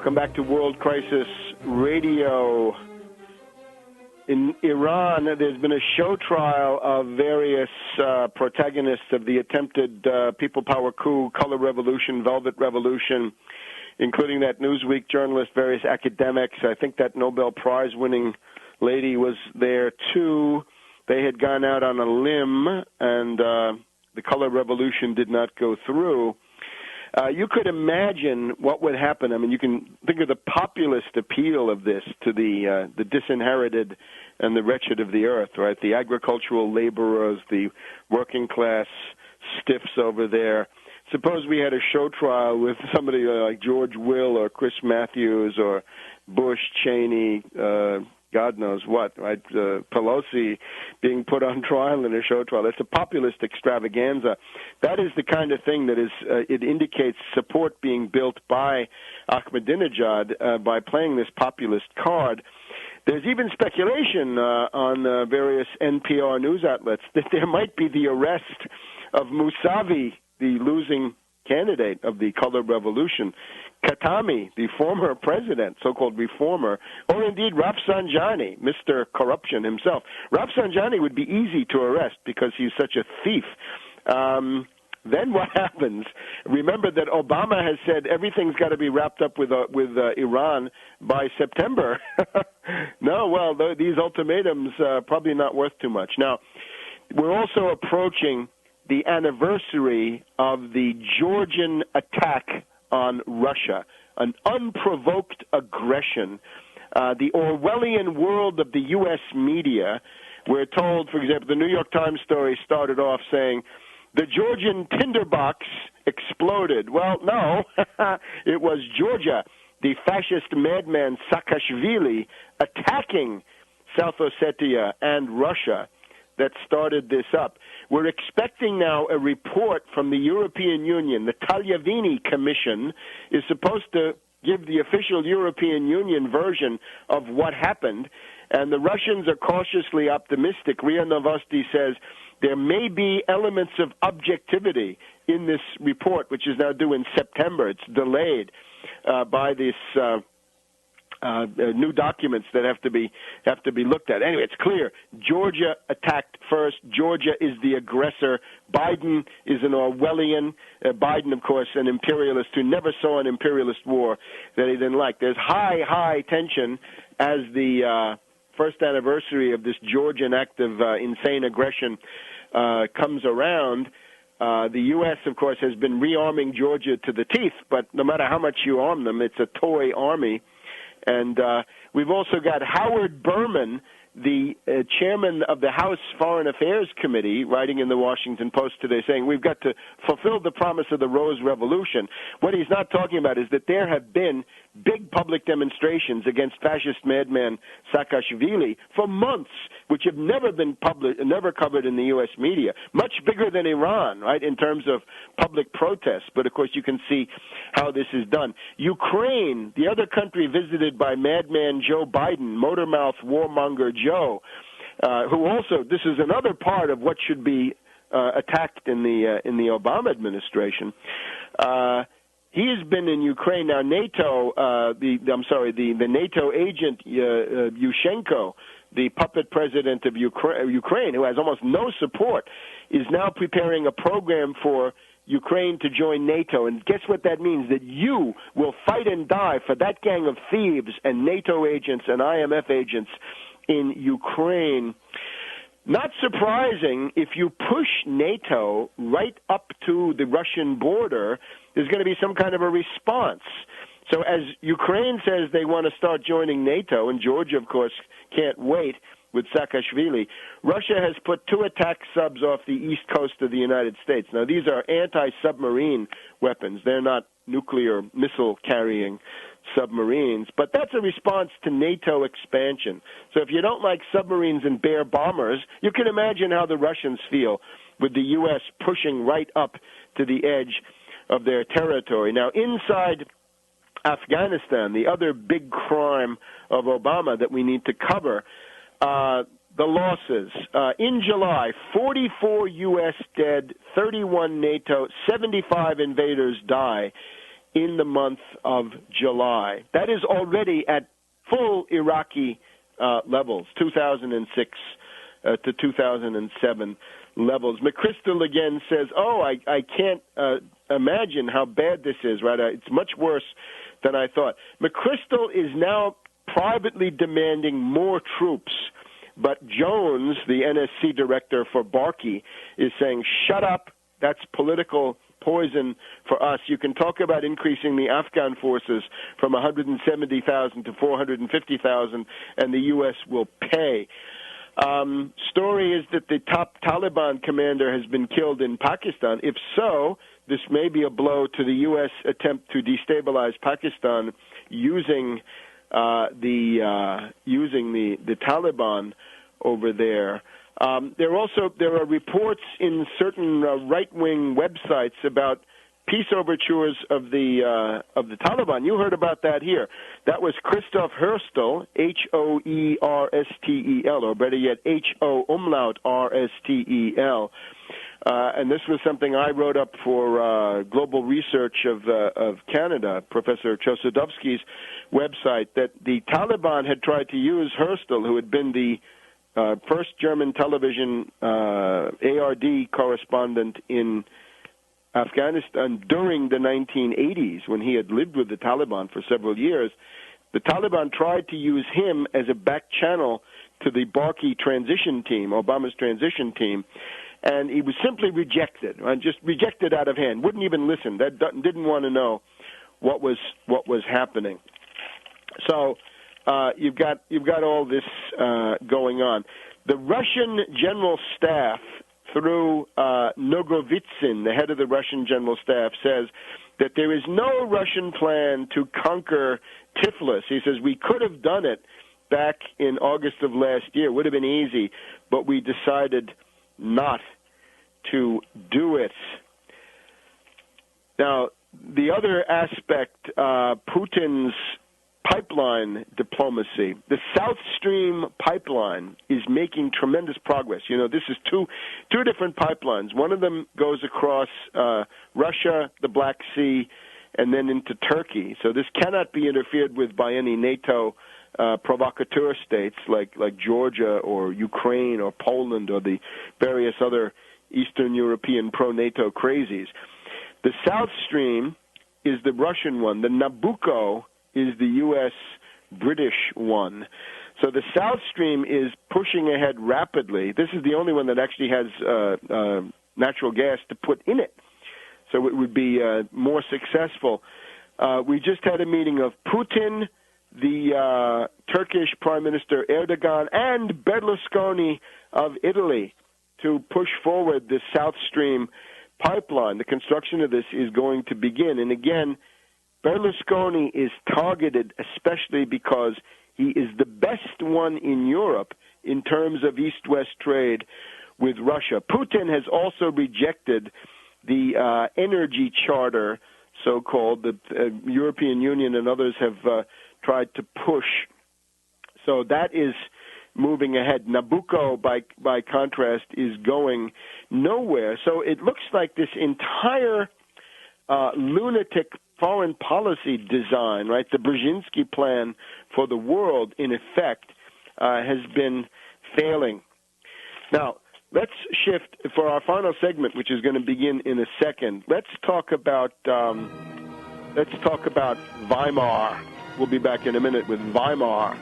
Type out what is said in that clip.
Welcome back to World Crisis Radio. In Iran, there's been a show trial of various protagonists of the attempted people power coup, color revolution, velvet revolution, including that Newsweek journalist, various academics. I think that Nobel Prize-winning lady was there, too. They had gone out on a limb, and the color revolution did not go through. You could imagine what would happen. I mean, you can think of the populist appeal of this to the disinherited and the wretched of the earth, right? The agricultural laborers, the working class stiffs over there. Suppose we had a show trial with somebody like George Will or Chris Matthews or Bush, Cheney, God knows what, right? Pelosi being put on trial in a show trial. It's a populist extravaganza. That is the kind of thing that is, it indicates support being built by Ahmadinejad by playing this populist card. There's even speculation on various NPR news outlets that there might be the arrest of Mousavi, the losing candidate of the color revolution, Khatami, the former president, so-called reformer, or indeed Rafsanjani, Mr. Corruption himself. Rafsanjani would be easy to arrest because he's such a thief. Then what happens? Remember that Obama has said everything's got to be wrapped up with Iran by September. No, well, these ultimatums probably not worth too much. Now, we're also approaching the anniversary of the Georgian attack on Russia, an unprovoked aggression. The Orwellian world of the U.S. media, we're told, for example, the New York Times story started off saying, the Georgian tinderbox exploded. Well, no, it was Georgia, the fascist madman Saakashvili, attacking South Ossetia and Russia that started this up. We're expecting now a report from the European Union. The Tagliavini Commission is supposed to give the official European Union version of what happened, and the Russians are cautiously optimistic. RIA Novosti says there may be elements of objectivity in this report, which is now due in September. It's delayed by this new documents that have to be looked at. Anyway, it's clear. Georgia attacked first. Georgia is the aggressor. Biden is an Orwellian. Biden, of course, an imperialist who never saw an imperialist war that he didn't like. There's high tension as the first anniversary of this Georgian act of insane aggression comes around. The U.S., of course, has been rearming Georgia to the teeth, but no matter how much you arm them, it's a toy army. And we've also got Howard Berman, the chairman of the House Foreign Affairs Committee, writing in the Washington Post today saying we've got to fulfill the promise of the Rose Revolution. What he's not talking about is that there have been big public demonstrations against fascist madman Saakashvili for months, which have never been never covered in the U.S. media, much bigger than Iran, right, in terms of public protests. But, of course, you can see how this is done. Ukraine, the other country visited by madman Joe Biden, motormouth warmonger Joe, who also, this is another part of what should be attacked in the Obama administration. He has been in Ukraine now. NATO, the NATO agent Yushchenko, the puppet president of Ukraine, who has almost no support, is now preparing a program for Ukraine to join NATO. And guess what that means? That you will fight and die for that gang of thieves and NATO agents and IMF agents in Ukraine. Not surprising, if you push NATO right up to the Russian border, there's going to be some kind of a response. So as Ukraine says they want to start joining NATO, and Georgia, of course, can't wait with Saakashvili, Russia has put 2 attack subs off the east coast of the United States. Now, these are anti-submarine weapons. They're not nuclear missile-carrying submarines, but that's a response to NATO expansion. So if you don't like submarines and bear bombers, you can imagine how the Russians feel with the U.S. pushing right up to the edge of their territory. Now, inside Afghanistan, the other big crime of Obama that we need to cover, the losses. In July, 44 U.S. dead, 31 NATO, 75 invaders die in the month of July. That is already at full Iraqi levels, 2006 to 2007 levels. McChrystal again says, I can't imagine how bad this is, right? It's much worse than I thought. McChrystal is now privately demanding more troops, but Jones, the NSC director for Barkey, is saying, shut up, that's political poison for us. You can talk about increasing the Afghan forces from 170,000 to 450,000, and the U.S. will pay. Story is that the top Taliban commander has been killed in Pakistan. If so, this may be a blow to the U.S. attempt to destabilize Pakistan using the Taliban over there. There are reports in certain right-wing websites about peace overtures of the Taliban. You heard about that here. That was Christoph Herstel, Hoerstel, or better yet, H-O-R-S-T-E-L. And this was something I wrote up for Global Research of Canada, Professor Chossudovsky's website, that the Taliban had tried to use Herstel, who had been the first German television ARD correspondent in Afghanistan during the 1980s, when he had lived with the Taliban for several years. The Taliban tried to use him as a back channel to the Barkey transition team, Obama's transition team, and he was simply rejected, just rejected out of hand. Wouldn't even listen. Didn't want to know what was happening. So you've got all this going on. The Russian General Staff, through Nogovitsin, the head of the Russian General Staff, says that there is no Russian plan to conquer Tiflis. He says we could have done it back in August of last year. It would have been easy, but we decided not to do it. Now, the other aspect, Putin's pipeline diplomacy. The South Stream pipeline is making tremendous progress. You know, this is two different pipelines. One of them goes across Russia, the Black Sea, and then into Turkey. So this cannot be interfered with by any NATO provocateur states like Georgia or Ukraine or Poland or the various other Eastern European pro-NATO crazies. The South Stream is the Russian one. The Nabucco is the U.S.-British one. So the South Stream is pushing ahead rapidly. This is the only one that actually has natural gas to put in it. So it would be more successful. We just had a meeting of Putin, the Turkish Prime Minister Erdogan, and Berlusconi of Italy to push forward the South Stream pipeline. The construction of this is going to begin. And again, Berlusconi is targeted especially because he is the best one in Europe in terms of East-West trade with Russia. Putin has also rejected the energy charter, so-called, that European Union and others have tried to push. So that is moving ahead. Nabucco, by contrast, is going nowhere. So it looks like this entire lunatic foreign policy design, right, the Brzezinski plan for the world, in effect, has been failing. Now, let's shift for our final segment, which is going to begin in a second. Let's talk about Weimar. We'll be back in a minute with Weimar.